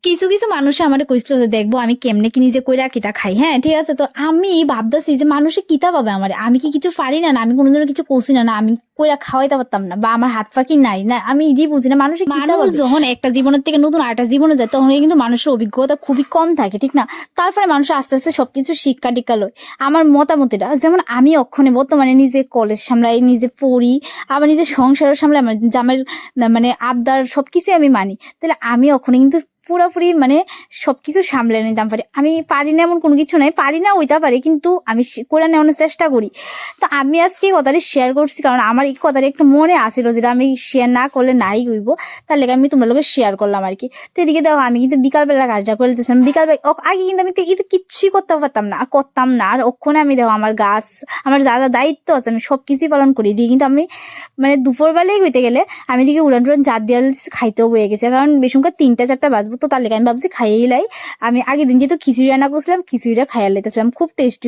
কিছু কিছু মানুষ আমার কইছিল যে দেখবো আমি কেমনে কি নিজে কইরা কিতা খাই। হ্যাঁ ঠিক আছে, তো আমি ভাবতেছি যে মানুষে কিতা পাবে আমার, আমি কি কিছু পারি না? আমি কোনোদিনও কিছু করছি না, আমি কইরা খাওয়াইতে পারতাম না, বা আমার হাত ফাঁকি নাই না, আমি ইডি বুঝি না মানুষে কিতা পাবে। যখন একটা জীবনের থেকে নতুন আরেকটা জীবনে যায় তখন কিন্তু মানুষের অভিজ্ঞতা খুবই কম থাকে, ঠিক না? তারপরে মানুষ আস্তে আস্তে সবকিছু শিক্ষা টিক্ষা লয়। আমার মতামতিটা যেমন আমি অক্ষণে বর্তমানে নিজে কলেজ সামলাই, নিজে পড়ি, আবার নিজে সংসারও সামলাই, আমার জামাইয়ের মানে আবদার সবকিছু আমি মানি। তাহলে আমি ওখানে কিন্তু পুরোপুরি মানে সবকিছু সামলে নিতাম পারি। আমি পারি না এমন কোনো কিছু নাই, পারি না ওইটা পারি, কিন্তু আমি করে নেওয়ার চেষ্টা করি। তো আমি আজকে এই কথাটি শেয়ার করছি কারণ আমার এই কথাটি একটা মনে আসিল, যেটা আমি শেয়ার না করলে নাই হইব, তার লেগে আমি তোমার লোকে শেয়ার করলাম আর কি। তো এদিকে দেখো আমি কিন্তু বিকালবেলা কাজটা করে দিতেছিলাম। বিকালবেলা আগে কিন্তু আমি কিচ্ছুই করতে পারতাম না, করতাম না। আর ওখানে আমি দেখো আমার গাছ, আমার যা যা দায়িত্ব আছে আমি সবকিছুই পালন করি দিই, কিন্তু আমি মানে দুপুরবেলায় হইতে গেলে আমি দিকে উড়ান টুড়ান জাত দিয়ে খাইতেও বয়ে গেছে, কারণ বেশিরভাগ 3টা 4টা বাজবো। তো তার লেগে আমি ভাবছি খাইয়েই লাই। আমি আগের দিন যেহেতু খিচুড়ি রান্না করছিলাম, খিচুড়িটা খাইয়া লাইতেছিলাম, খুব টেস্টি।